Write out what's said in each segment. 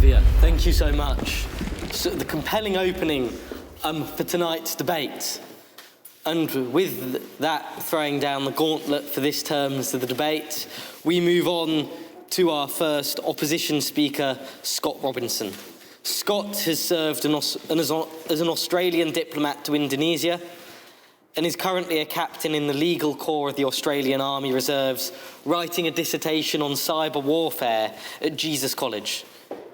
Olivia, thank you so much. So the compelling opening for tonight's debate. And with that throwing down the gauntlet for this term's of the debate, we move on to our first opposition speaker, Scott Robinson. Scott has served as an Australian diplomat to Indonesia and is currently a captain in the legal corps of the Australian Army Reserves, writing a dissertation on cyber warfare at Jesus College.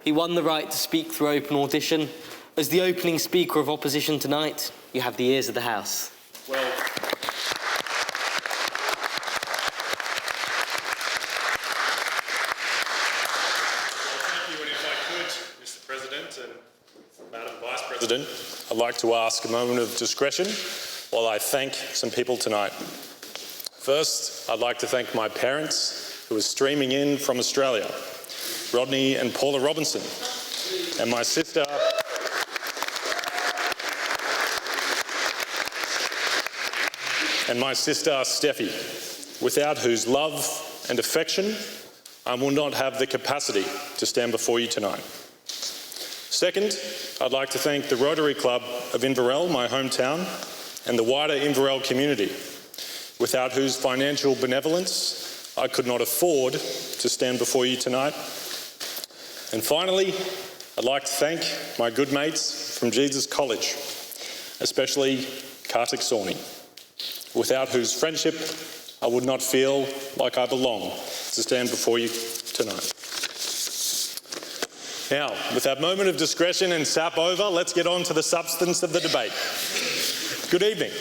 He won the right to speak through open audition. As the opening speaker of opposition tonight, you have the ears of the House. Well, thank you, and if I could, Mr. President and Madam Vice President, I'd like to ask a moment of discretion while I thank some people tonight. First, I'd like to thank my parents who are streaming in from Australia, Rodney and Paula Robinson, and my sister, Steffi, without whose love and affection I will not have the capacity to stand before you tonight. Second, I'd like to thank the Rotary Club of Inverell, my hometown, and the wider Inverell community, without whose financial benevolence I could not afford to stand before you tonight. And finally, I'd like to thank my good mates from Jesus College, especially Kartik Sawhney, without whose friendship I would not feel like I belong to stand before you tonight. Now, with that moment of discretion and sap over, let's get on to the substance of the debate. Good evening.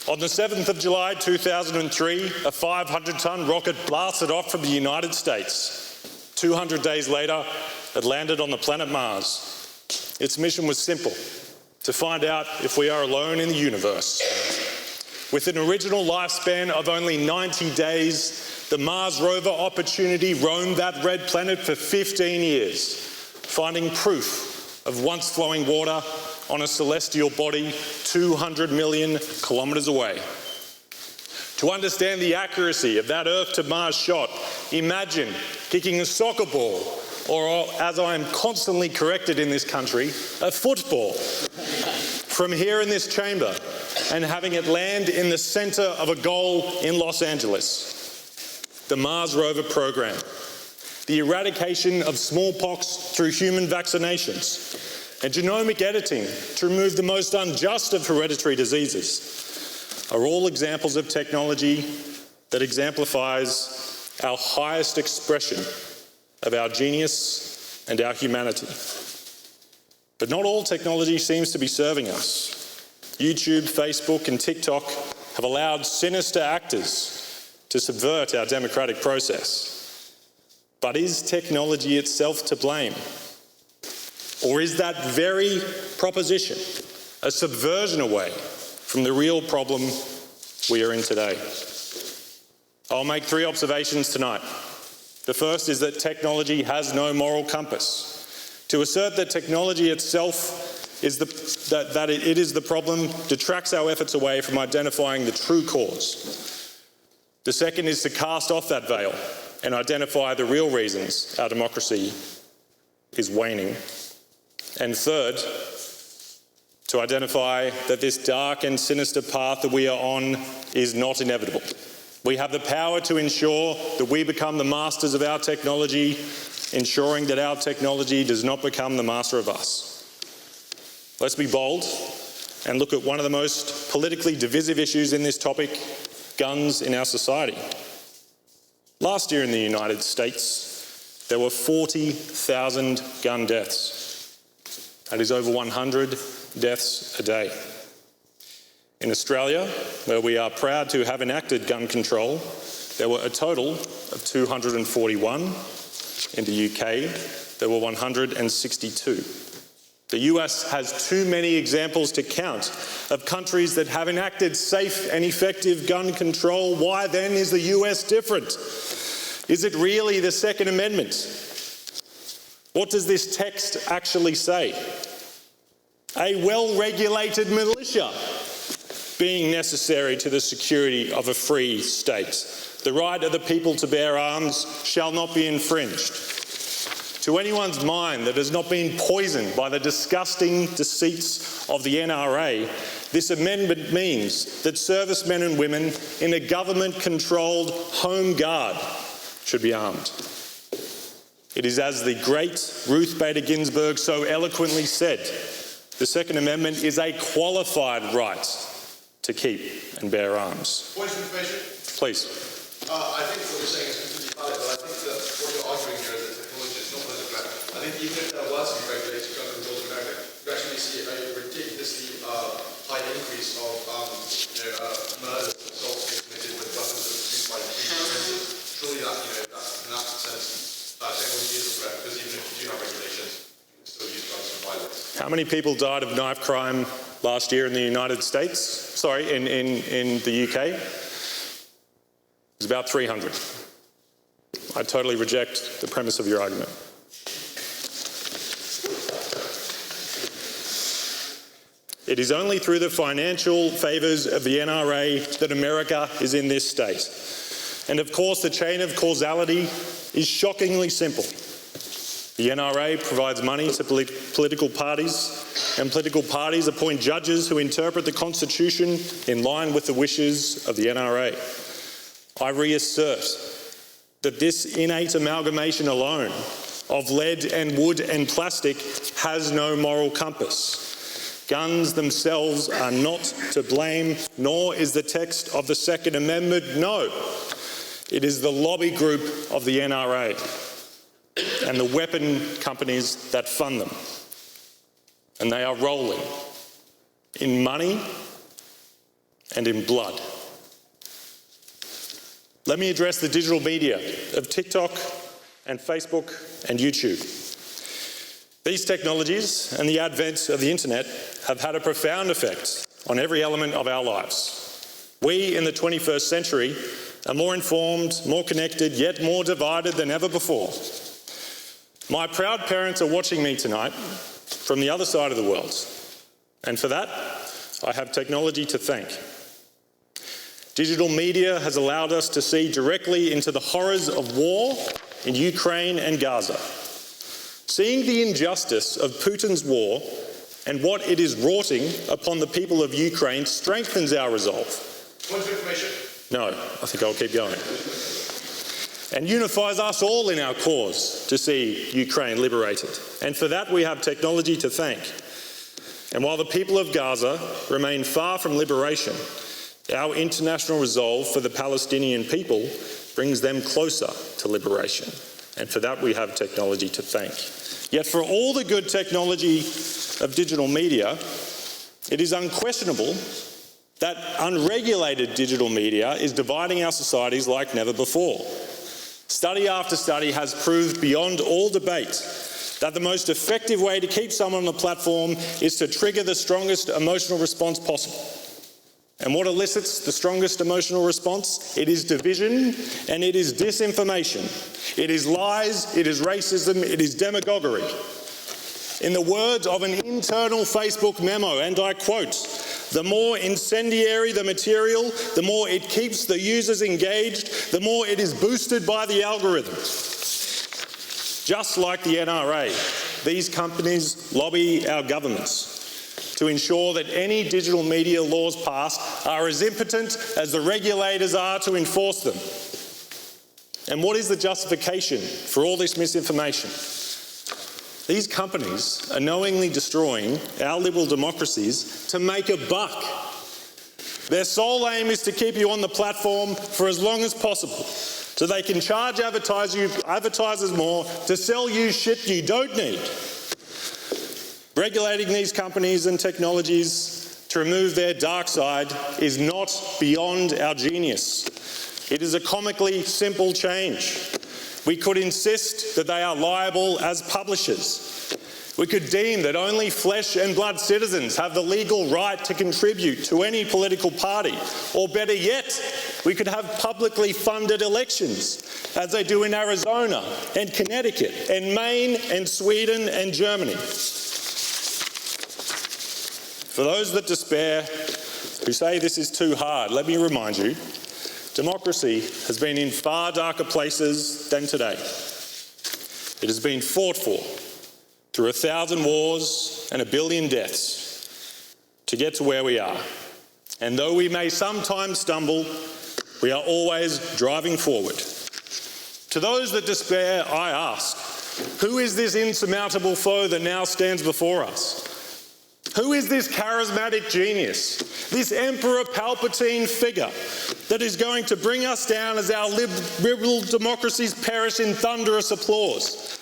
On the 7th of July 2003, a 500-ton rocket blasted off from the United States. 200 days later, it landed on the planet Mars. Its mission was simple: to find out if we are alone in the universe. With an original lifespan of only 90 days, the Mars rover Opportunity roamed that red planet for 15 years, finding proof of once flowing water on a celestial body 200 million kilometres away. To understand the accuracy of that Earth to Mars shot, imagine kicking a soccer ball, or as I am constantly corrected in this country, a football, from here in this chamber, and having it land in the centre of a goal in Los Angeles. The Mars rover program, the eradication of smallpox through human vaccinations, and genomic editing to remove the most unjust of hereditary diseases, are all examples of technology that exemplifies our highest expression of our genius and our humanity. But not all technology seems to be serving us. YouTube, Facebook and TikTok have allowed sinister actors to subvert our democratic process. But is technology itself to blame? Or is that very proposition a subversion away from the real problem we are in today? I'll make three observations tonight. The first is that technology has no moral compass. To assert that technology itself is it is the problem detracts our efforts away from identifying the true cause. The second is to cast off that veil and identify the real reasons our democracy is waning. And third, to identify that this dark and sinister path that we are on is not inevitable. We have the power to ensure that we become the masters of our technology, ensuring that our technology does not become the master of us. Let's be bold and look at one of the most politically divisive issues in this topic: guns in our society. Last year in the United States, there were 40,000 gun deaths. That is over 100 deaths a day. In Australia, where we are proud to have enacted gun control, there were a total of 241. In the UK, there were 162. The US has too many examples to count of countries that have enacted safe and effective gun control. Why then is the US different? Is it really the Second Amendment? What does this text actually say? A well-regulated militia being necessary to the security of a free state. The right of the people to bear arms shall not be infringed. to anyone's mind that has not been poisoned by the disgusting deceits of the NRA, this amendment means that servicemen and women in a government-controlled home guard should be armed. It is as the great Ruth Bader Ginsburg so eloquently said, the Second Amendment is a qualified right to keep and bear arms. Point of information? Please. I think what you're saying is completely valid, but I think that what you're arguing here is that technology is not political. I think even if there was some regulation gun controls in America, you actually see a ridiculously high increase of murders, assaults being committed with weapons that are produced by princes. Surely that, in that sense, technology is a threat, because even if you do have regulations, you can still use guns for violence. How many people died of knife crime last year in the United States? Sorry, in the UK? It was about 300. I totally reject the premise of your argument. It is only through the financial favours of the NRA that America is in this state. And of course, the chain of causality is shockingly simple. The NRA provides money to political parties, and political parties appoint judges who interpret the Constitution in line with the wishes of the NRA. I reassert that this innate amalgamation alone of lead and wood and plastic has no moral compass. Guns themselves are not to blame, nor is the text of the Second Amendment. No, it is the lobby group of the NRA and the weapon companies that fund them. And they are rolling in money and in blood. Let me address the digital media of TikTok and Facebook and YouTube. These technologies and the advent of the internet have had a profound effect on every element of our lives. We in the 21st century are more informed, more connected, yet more divided than ever before. My proud parents are watching me tonight from the other side of the world, and for that, I have technology to thank. Digital media has allowed us to see directly into the horrors of war in Ukraine and Gaza. Seeing the injustice of Putin's war and what it is wroughting upon the people of Ukraine strengthens our resolve. Point of information? No, I think I'll keep going. And unifies us all in our cause to see Ukraine liberated. And for that we have technology to thank. And while the people of Gaza remain far from liberation, our international resolve for the Palestinian people brings them closer to liberation. And for that we have technology to thank. Yet for all the good technology of digital media, it is unquestionable that unregulated digital media is dividing our societies like never before. Study after study has proved beyond all debate that the most effective way to keep someone on the platform is to trigger the strongest emotional response possible. And what elicits the strongest emotional response? It is division and it is disinformation. It is lies, it is racism, it is demagoguery. In the words of an internal Facebook memo, and I quote, "The more incendiary the material, the more it keeps the users engaged, the more it is boosted by the algorithm." Just like the NRA, these companies lobby our governments to ensure that any digital media laws passed are as impotent as the regulators are to enforce them. And what is the justification for all this misinformation? These companies are knowingly destroying our liberal democracies to make a buck. Their sole aim is to keep you on the platform for as long as possible, so they can charge advertisers more to sell you shit you don't need. Regulating these companies and technologies to remove their dark side is not beyond our genius. It is a comically simple change. We could insist that they are liable as publishers. We could deem that only flesh and blood citizens have the legal right to contribute to any political party. Or better yet, we could have publicly funded elections, as they do in Arizona and Connecticut and Maine and Sweden and Germany. For those that despair, who say this is too hard, let me remind you, democracy has been in far darker places than today. It has been fought for through 1,000 wars and 1 billion deaths to get to where we are. And though we may sometimes stumble, we are always driving forward. To those that despair, I ask, who is this insurmountable foe that now stands before us? Who is this charismatic genius, this Emperor Palpatine figure that is going to bring us down as our liberal democracies perish in thunderous applause?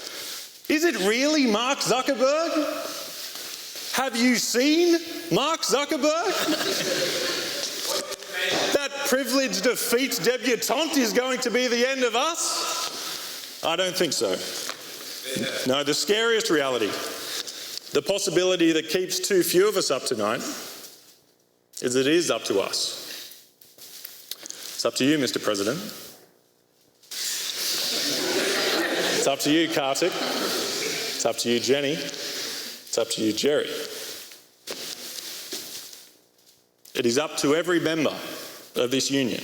Is it really Mark Zuckerberg? Have you seen Mark Zuckerberg? That privileged defeat debutante is going to be the end of us? I don't think so. No, the scariest reality, the possibility that keeps too few of us up tonight, is that it is up to us. It's up to you, Mr. President. It's up to you, Kartik. It's up to you, Jenny. It's up to you, Jerry. It is up to every member of this union.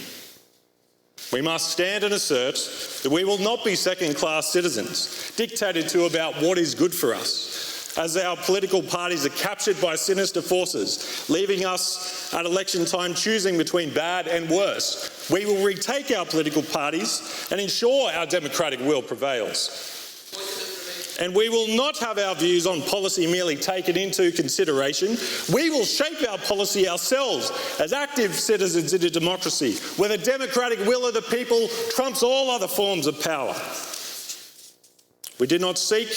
We must stand and assert that we will not be second-class citizens, dictated to about what is good for us, as our political parties are captured by sinister forces, leaving us at election time choosing between bad and worse. We will retake our political parties and ensure our democratic will prevails. And we will not have our views on policy merely taken into consideration. We will shape our policy ourselves as active citizens in a democracy where the democratic will of the people trumps all other forms of power. We did not seek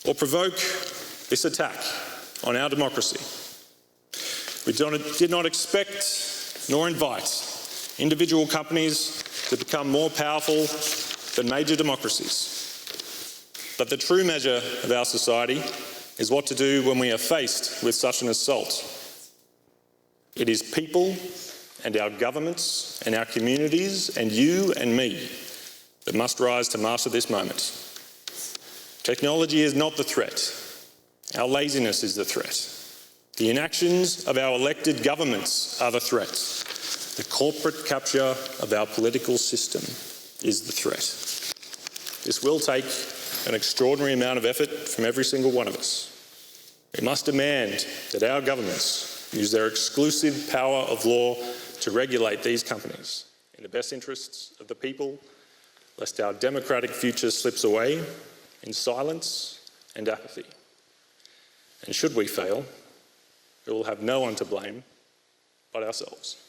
or provoke this attack on our democracy. We did not expect nor invite individual companies to become more powerful than major democracies. But the true measure of our society is what to do when we are faced with such an assault. It is people and our governments and our communities and you and me that must rise to master this moment. Technology is not the threat. Our laziness is the threat. The inactions of our elected governments are the threat. The corporate capture of our political system is the threat. This will take an extraordinary amount of effort from every single one of us. We must demand that our governments use their exclusive power of law to regulate these companies in the best interests of the people, lest our democratic future slips away in silence and apathy. And should we fail, we will have no one to blame but ourselves.